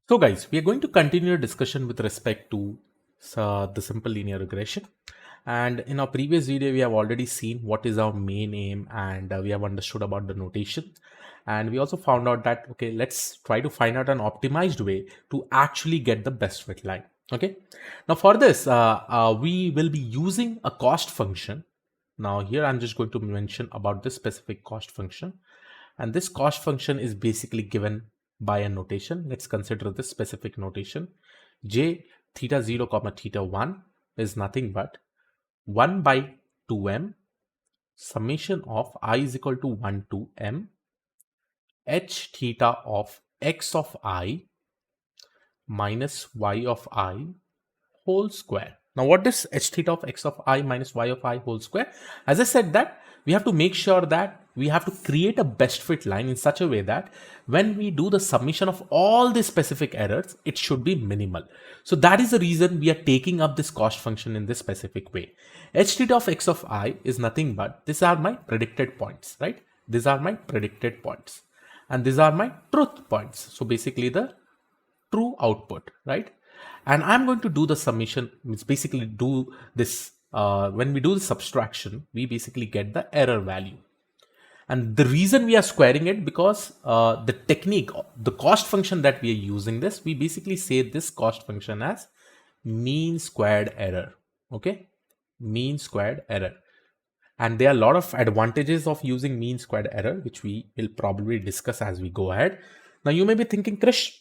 So guys, we are going to continue a discussion with respect to the simple linear regression. And in our previous video, we have already seen what is our main aim and we have understood about the notation. And we also found out that, okay, let's try to find out an optimized way to actually get the best fit line. Okay. Now for this, we will be using a cost function. Now here I'm just going to mention about this specific cost function. And this cost function is basically given by a notation. Let's consider this specific notation. J theta 0 comma theta 1 is nothing but 1 by 2m summation of I is equal to 1 to m h theta of x of I minus y of I whole square. Now what is h theta of x of I minus y of I whole square? As I said that we have to make sure that we have to create a best fit line in such a way that when we do the summation of all the specific errors, it should be minimal. So that is the reason we are taking up this cost function in this specific way. H theta of x of I is nothing but these are my predicted points, right? These are my predicted points and these are my truth points. So basically the true output, right? And I'm going to do the summation, which basically do this, when we do the subtraction, we basically get the error value. And the reason we are squaring it because the technique, the cost function that we are using this, we basically say this cost function as mean squared error, okay? Mean squared error. And there are a lot of advantages of using mean squared error, which we will probably discuss as we go ahead. Now you may be thinking, Krish,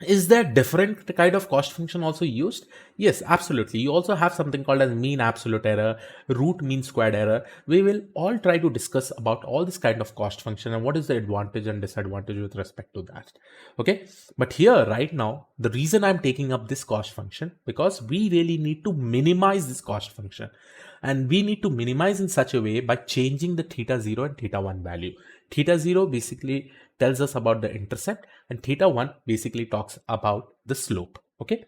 is there different kind of cost function also used? Yes, absolutely. You also have something called as mean absolute error, root mean squared error. We will all try to discuss about all this kind of cost function and what is the advantage and disadvantage with respect to that. Okay. But here right now, the reason I'm taking up this cost function because we really need to minimize this cost function. And we need to minimize in such a way by changing the theta 0 and theta 1 value. Theta 0 basically tells us about the intercept and theta 1 basically talks about the slope. Okay.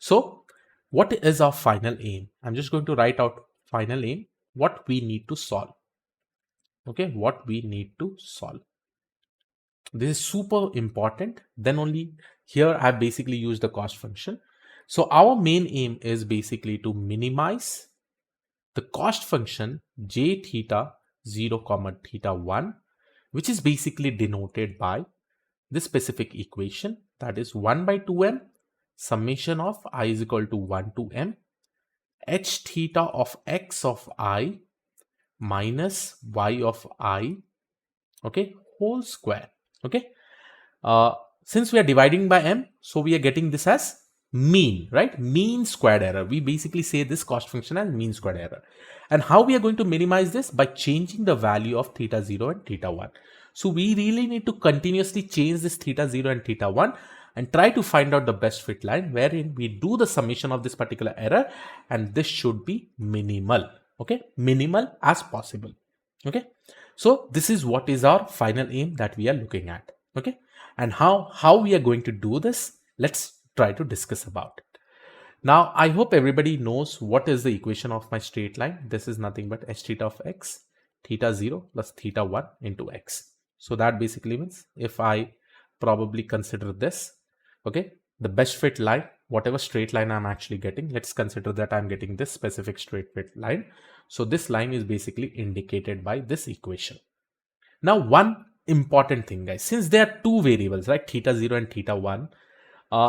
So what is our final aim? I'm just going to write out final aim, what we need to solve. Okay. What we need to solve. This is super important. Then only here I've basically used the cost function. So our main aim is basically to minimize the cost function j theta 0 comma theta 1, which is basically denoted by this specific equation, that is 1 by 2m summation of I is equal to 1 to m h theta of x of I minus y of I, okay, whole square. Okay. Since we are dividing by m, so we are getting this as mean, right? Mean squared error. We basically say this cost function as mean squared error. And how we are going to minimize this? By changing the value of theta 0 and theta 1. So we really need to continuously change this theta 0 and theta 1 and try to find out the best fit line wherein we do the summation of this particular error, and this should be minimal. Okay, minimal as possible. Okay, so this is what is our final aim that we are looking at. Okay, and how we are going to do this, let's try to discuss about it. Now I hope everybody knows what is the equation of my straight line. This is nothing but h theta of x, theta 0 plus theta 1 into x. So that basically means if I probably consider this, okay, the best fit line, whatever straight line I'm actually getting, let's consider that I'm getting this specific straight fit line. So this line is basically indicated by this equation. Now one important thing, guys, since there are two variables, right, theta 0 and theta 1,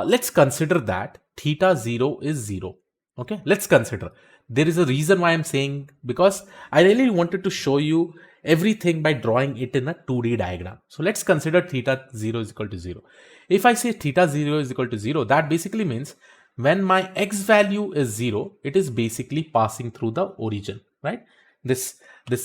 let's consider that theta 0 is 0. Okay, let's consider. There is a reason why I'm saying, because I really wanted to show you everything by drawing it in a 2D diagram. So let's consider theta 0 is equal to 0. If I say theta 0 is equal to 0, that basically means when my x value is 0, it is basically passing through the origin, right? This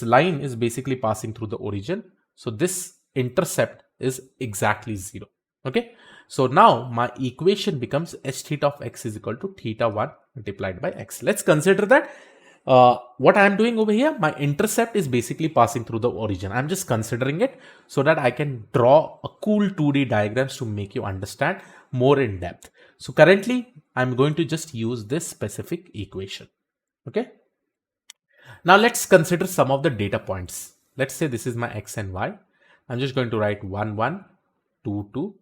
line is basically passing through the origin. So this intercept is exactly 0. Okay. So now my equation becomes h theta of x is equal to theta 1 multiplied by x. Let's consider that what I am doing over here, my intercept is basically passing through the origin. I'm just considering it so that I can draw a cool 2D diagrams to make you understand more in depth. So currently I'm going to just use this specific equation. Okay. Now let's consider some of the data points. Let's say this is my x and y. I'm just going to write 1, 1, 2, 2,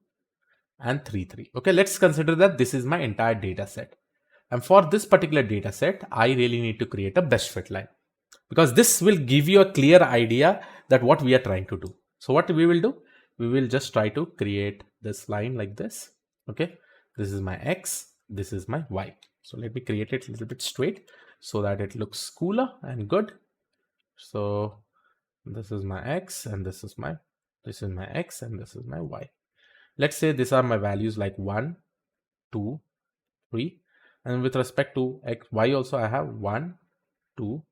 and 3, 3. Okay, let's consider that this is my entire data set. And for this particular data set, I really need to create a best fit line, because this will give you a clear idea that what we are trying to do. So what we will do, we will just try to create this line like this. Okay, this is my X, this is my Y. So let me create it a little bit straight so that it looks cooler and good. So this is my X and this is my X and this is my Y. Let's say these are my values like 1, 2, 3, and with respect to X, Y also I have 1, 2,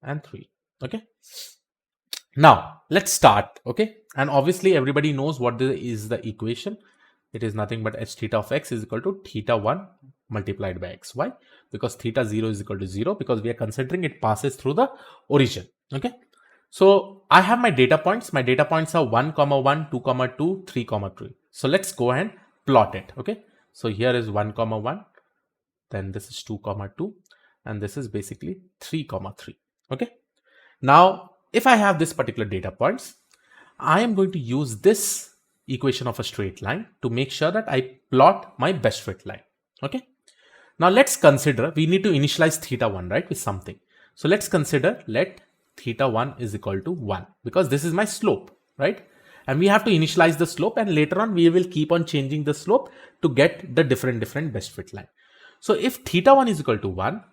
and 3. Okay, now let's start. Okay, and obviously everybody knows what is the equation. It is nothing but h theta of x is equal to theta 1 multiplied by x. Why? Because theta 0 is equal to 0, because we are considering it passes through the origin. Okay, so I have my data points. My data points are 1, 1, 2, 2, 3, 3. So let's go ahead and plot it. Okay, so here is 1, 1, then this is 2, 2, and this is basically 3, 3. Okay, now if I have this particular data points, I am going to use this equation of a straight line to make sure that I plot my best fit line. Okay, now let's consider, we need to initialize theta 1, right, with something. So let's consider, let theta 1 is equal to 1, because this is my slope, right? And we have to initialize the slope, and later on we will keep on changing the slope to get the different best fit line. So if theta 1 is equal to 1,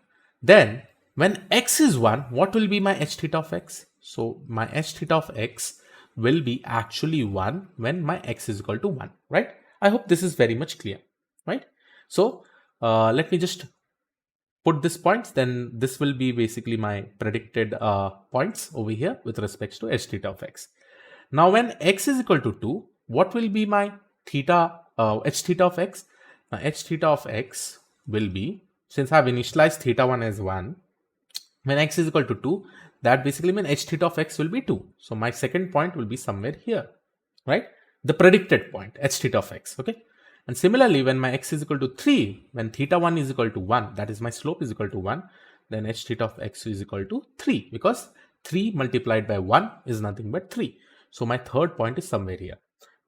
then when x is 1, what will be my h theta of x? So my h theta of x will be actually 1 when my x is equal to 1, right? I hope this is very much clear, right? So let me just put this points, then this will be basically my predicted points over here with respect to h theta of x. Now when x is equal to 2, what will be my theta h theta of x? Now h theta of x will be, since I have initialized theta 1 as 1, when x is equal to 2, that basically means h theta of x will be 2. So my second point will be somewhere here, right? The predicted point, h theta of x, okay? And similarly, when my x is equal to 3, when theta 1 is equal to 1, that is my slope is equal to 1, then h theta of x is equal to 3, because 3 multiplied by 1 is nothing but 3. So my third point is somewhere here.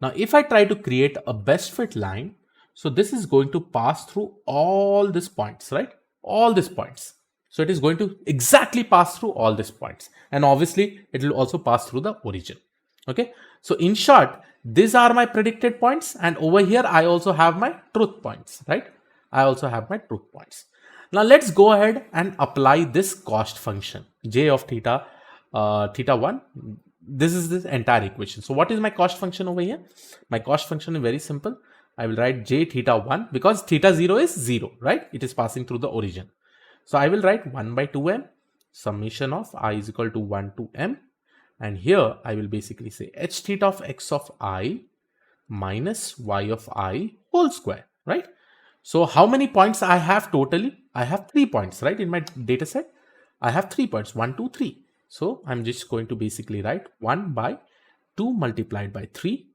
Now, if I try to create a best fit line, so this is going to pass through all these points, right? All these points. So it is going to exactly pass through all these points. And obviously, it will also pass through the origin. Okay. So in short, these are my predicted points. And over here, I also have my truth points, right? I also have my truth points. Now let's go ahead and apply this cost function, j of theta, theta 1. This is this entire equation. So what is my cost function over here? My cost function is very simple. I will write j theta 1, because theta 0 is 0, right? It is passing through the origin. So I will write 1 by 2m summation of I is equal to 1 to m. And here I will basically say h theta of x of I minus y of I whole square, right? So how many points I have totally? I have 3 points, right? In my data set, I have 3 points, 1, 2, 3. So I'm just going to basically write 1 by 2 multiplied by 3.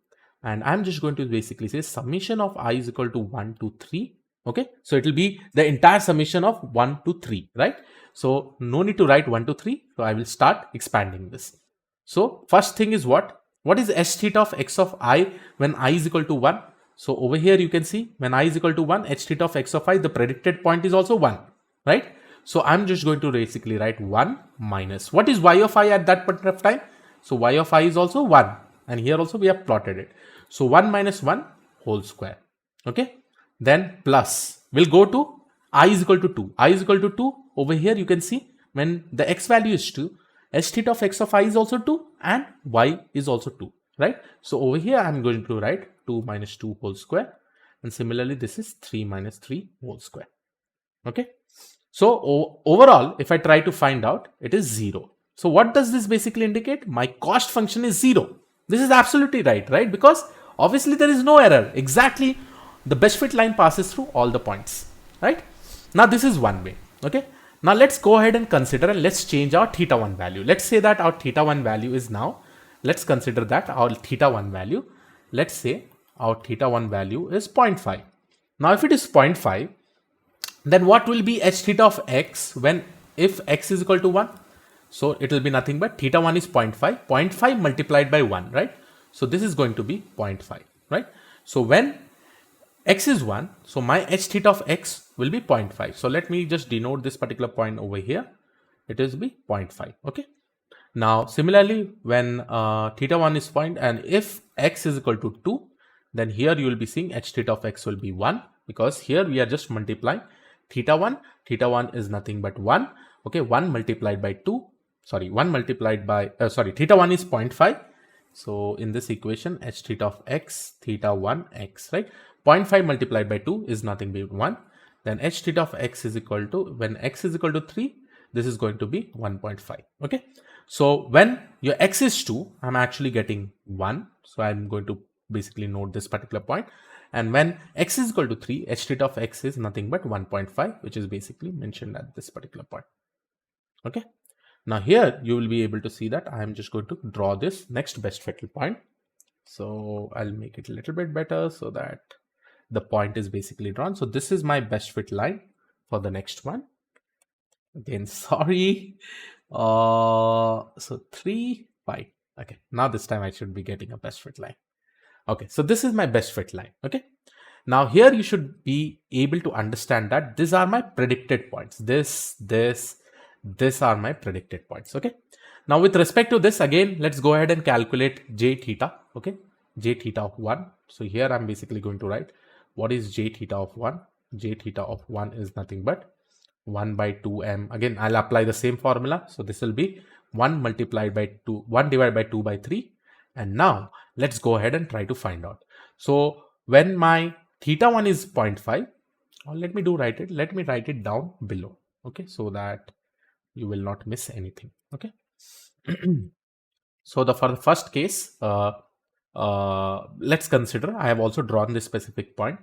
And I'm just going to basically say summation of I is equal to 1 to 3. Okay, so it will be the entire summation of 1 to 3, right? So no need to write 1 to 3. So I will start expanding this. So first thing is what is h theta of x of I when I is equal to 1? So over here you can see when I is equal to 1, h theta of x of I, the predicted point is also 1, right? So I'm just going to basically write 1 minus, what is y of I at that point of time? So y of I is also 1, and here also we have plotted it. So 1 minus 1 whole square, okay? Then plus, we'll go to I is equal to 2. I is equal to 2, over here you can see when the x value is 2, h theta of x of I is also 2 and y is also 2, right? So over here I'm going to write 2 minus 2 whole square, and similarly this is 3 minus 3 whole square, okay? So overall, if I try to find out, it is 0. So what does this basically indicate? My cost function is 0. This is absolutely right? Because obviously there is no error. Exactly, the best fit line passes through all the points, right? Now this is one way, okay? Now let's go ahead and consider, and let's change our theta 1 value. Let's say that our theta 1 value is now, let's consider that our theta 1 value, let's say our theta 1 value is 0.5. Now if it is 0.5, then what will be h theta of x when if x is equal to 1? So it will be nothing but theta 1 is 0.5, 0.5 multiplied by 1, right? So this is going to be 0.5, right? So when X is 1, so my h theta of x will be 0.5. So let me just denote this particular point over here. It is be 0.5. Okay. Now similarly, when theta 1 is point, and if x is equal to 2, then here you will be seeing h theta of x will be 1, because here we are just multiplying theta 1. Theta 1 is nothing but 1. Okay, 1 multiplied by 2. Sorry, 1 multiplied by, theta 1 is 0.5. So in this equation, h theta of x, theta 1 x, right? 0.5 multiplied by 2 is nothing but 1. Then h theta of x is equal to, when x is equal to 3, this is going to be 1.5. Okay. So when your x is 2, I'm actually getting 1. So I'm going to basically note this particular point. And when x is equal to 3, h theta of x is nothing but 1.5, which is basically mentioned at this particular point. Okay. Now here you will be able to see that I am just going to draw this next best fit point. So I'll make it a little bit better so that the point is basically drawn. So this is my best fit line for the next one. Again, sorry. So 3, 5. Okay, now this time I should be getting a best fit line. Okay, so this is my best fit line. Okay, now here you should be able to understand that these are my predicted points. This are my predicted points. Okay, now with respect to this, again, let's go ahead and calculate j theta. Okay, j theta of 1. So here I'm basically going to write what is j theta of 1. J theta of 1 is nothing but 1 by 2m. Again, I'll apply the same formula. So this will be 1 multiplied by 2, 1 divided by 2 by 3. And now let's go ahead and try to find out. So when my theta 1 is 0.5, or let me write it down below. Okay, so that you will not miss anything. Okay. So for the first case, let's consider, I have also drawn this specific point,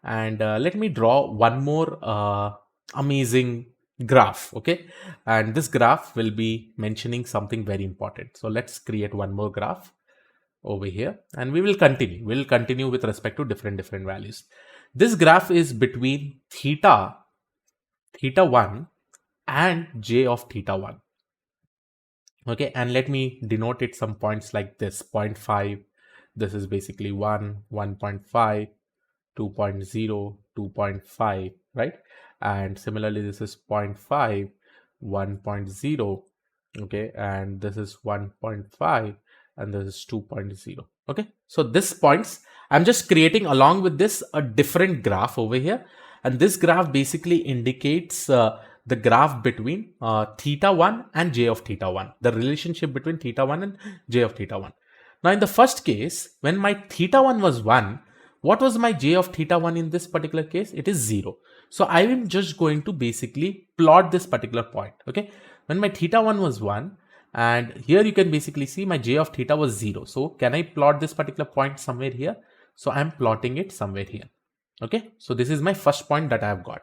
and let me draw one more amazing graph. Okay, and this graph will be mentioning something very important. So let's create one more graph over here, and we'll continue with respect to different values. This graph is between theta 1 and j of theta 1. Okay, and let me denote it some points like this: 0.5, this is basically 1, 1.5, 2.0, 2.5, right? And similarly, this is 0.5, 1.0, okay, and this is 1.5, and this is 2.0. Okay, so this points, I'm just creating along with this a different graph over here, and this graph basically indicates the graph between theta 1 and j of theta 1, the relationship between theta 1 and j of theta 1. Now in the first case, when my theta 1 was 1, what was my j of theta 1 in this particular case? It is 0. So I am just going to basically plot this particular point. Okay, when my theta 1 was 1, and here you can basically see my j of theta was 0. So can I plot this particular point somewhere here? So I'm plotting it somewhere here. Okay, so this is my first point that I have got.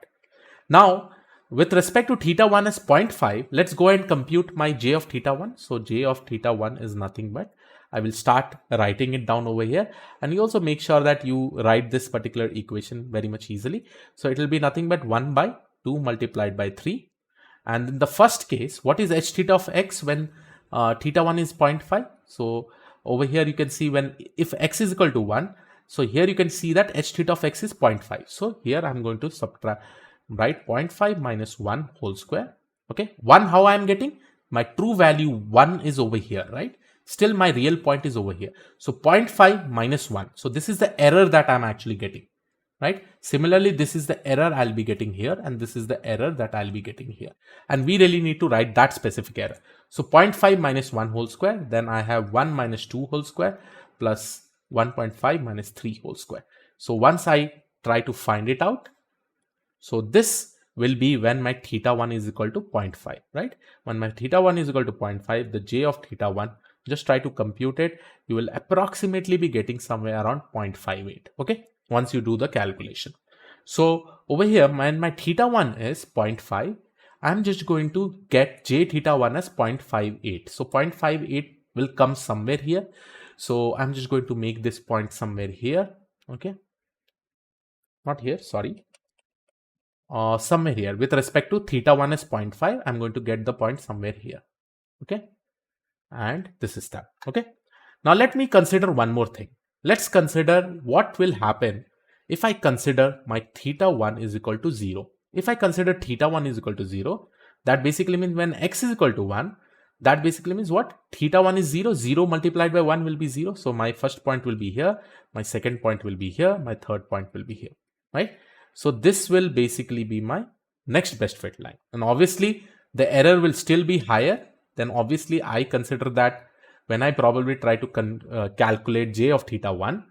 Now with respect to theta 1 as 0.5, let's go and compute my j of theta 1. So j of theta 1 is nothing but, I will start writing it down over here, and you also make sure that you write this particular equation very much easily. So it will be nothing but 1 by 2 multiplied by 3. And in the first case, what is h theta of x when theta 1 is 0.5? So over here you can see, when if x is equal to 1, so here you can see that h theta of x is 0.5. So here I'm going to subtract, write 0.5 minus 1 whole square. Okay, 1 how I am getting? My true value 1 is over here, right? Still my real point is over here. So 0.5 minus 1. So this is the error that I'm actually getting, right? Similarly, this is the error I'll be getting here, and this is the error that I'll be getting here. And we really need to write that specific error. So 0.5 minus 1 whole square, then I have 1 minus 2 whole square plus 1.5 minus 3 whole square. So once I try to find it out, so this will be when my theta 1 is equal to 0.5, right? When my theta 1 is equal to 0.5, the j of theta 1, just try to compute it. You will approximately be getting somewhere around 0.58. Okay, once you do the calculation. So over here, when my theta 1 is 0.5, I'm just going to get j theta 1 as 0.58. So 0.58 will come somewhere here. So I'm just going to make this point somewhere here. Okay, not here, sorry. Somewhere here. With respect to theta 1 is 0.5, I'm going to get the point somewhere here. Okay, and this is that. Okay, now let me consider one more thing. Let's consider what will happen if I consider my theta 1 is equal to 0, if I consider theta 1 is equal to 0, that basically means when x is equal to 1, that basically means what? Theta 1 is 0, 0 multiplied by 1 will be 0. So my first point will be here, my second point will be here, my third point will be here, right? So this will basically be my next best fit line. And obviously the error will still be higher. Then obviously I consider that when I probably try to calculate j of theta 1,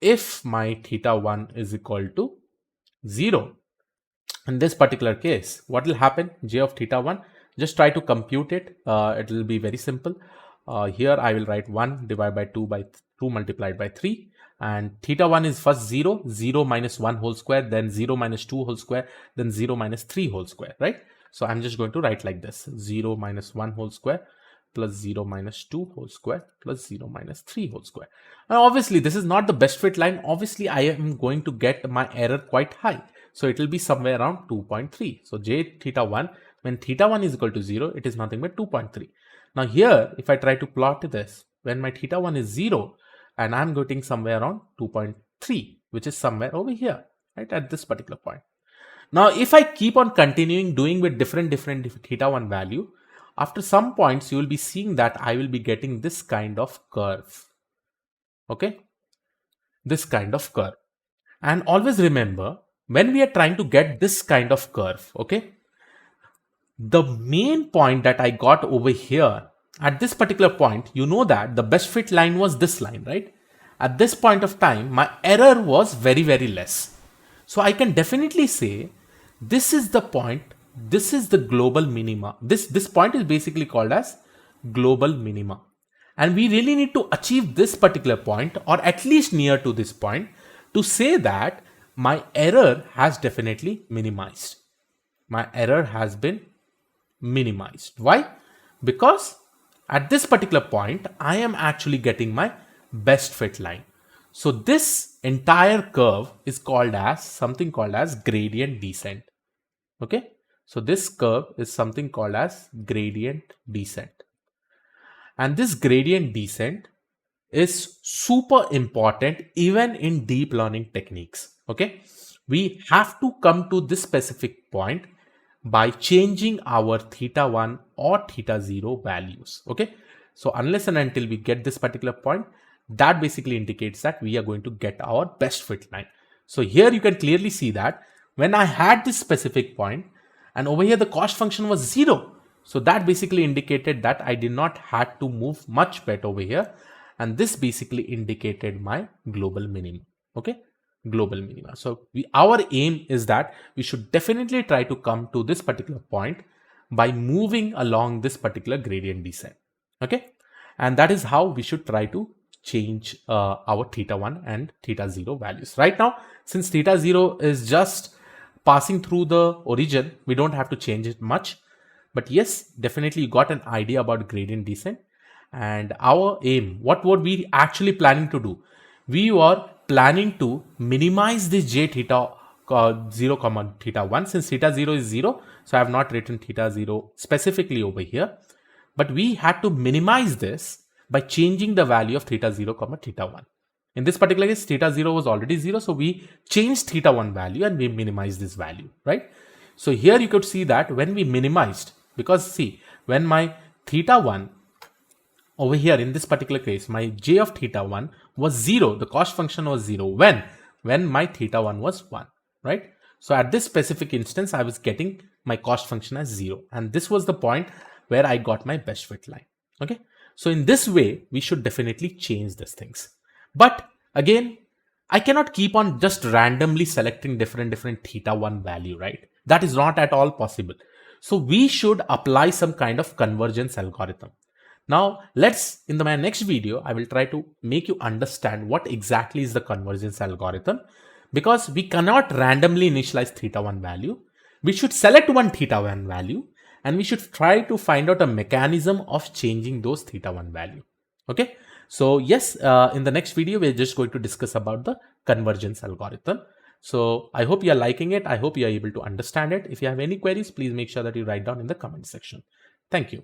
if my theta 1 is equal to 0, in this particular case, what will happen? J of theta 1, just try to compute it. It will be very simple. Here I will write 1 divided by 2 by 2 multiplied by 3. And theta 1 is first 0, 0 minus 1 whole square, then 0 minus 2 whole square, then 0 minus 3 whole square, right? So I'm just going to write like this: 0 minus 1 whole square plus 0 minus 2 whole square plus 0 minus 3 whole square. Now obviously this is not the best fit line. Obviously I am going to get my error quite high. So it will be somewhere around 2.3. So j theta 1, when theta 1 is equal to 0, it is nothing but 2.3. Now here, if I try to plot this, when my theta 1 is 0, and I'm getting somewhere around 2.3, which is somewhere over here, right, at this particular point. Now, if I keep on continuing doing with different theta 1 value, after some points, you will be seeing that I will be getting this kind of curve. Okay, this kind of curve. And always remember, when we are trying to get this kind of curve, okay, the main point that I got over here at this particular point, you know that the best fit line was this line, right? At this point of time, my error was very, very less. So I can definitely say this is the point, this is the global minima. This point is basically called as global minima. And we really need to achieve this particular point, or at least near to this point, to say that my error has definitely minimized. My error has been minimized. Why? Because at this particular point, I am actually getting my best fit line. So this entire curve is called as something called as gradient descent. Okay. So this curve is something called as gradient descent. And this gradient descent is super important even in deep learning techniques. Okay. We have to come to this specific point by changing our theta 1 or theta 0 values. Okay. So unless and until we get this particular point, that basically indicates that we are going to get our best fit line. So here you can clearly see that when I had this specific point and over here the cost function was 0. So that basically indicated that I did not had to move much bet over here. And this basically indicated my global minimum. Okay. Global minima. So our aim is that we should definitely try to come to this particular point by moving along this particular gradient descent. Okay. And that is how we should try to change our theta 1 and theta 0 values. Right now, since theta 0 is just passing through the origin, we don't have to change it much. But yes, definitely you got an idea about gradient descent. And our aim, what were we actually planning to do? We were planning to minimize this j theta 0 comma theta 1. Since theta 0 is 0, so I have not written theta 0 specifically over here. But we had to minimize this by changing the value of theta 0 comma theta 1. In this particular case, theta 0 was already 0. So we changed theta 1 value and we minimized this value, right? So here you could see that when we minimized, because see, when my theta 1 over here in this particular case, my j of theta 1 was 0. The cost function was 0. When my theta 1 was 1, right? So at this specific instance, I was getting my cost function as 0. And this was the point where I got my best fit line. Okay. So in this way, we should definitely change these things. But again, I cannot keep on just randomly selecting different theta 1 value, right? That is not at all possible. So we should apply some kind of convergence algorithm. Now, in my next video, I will try to make you understand what exactly is the convergence algorithm, because we cannot randomly initialize theta 1 value. We should select one theta 1 value and we should try to find out a mechanism of changing those theta 1 value. Okay. So yes, in the next video, we're just going to discuss about the convergence algorithm. So I hope you are liking it. I hope you are able to understand it. If you have any queries, please make sure that you write down in the comment section. Thank you.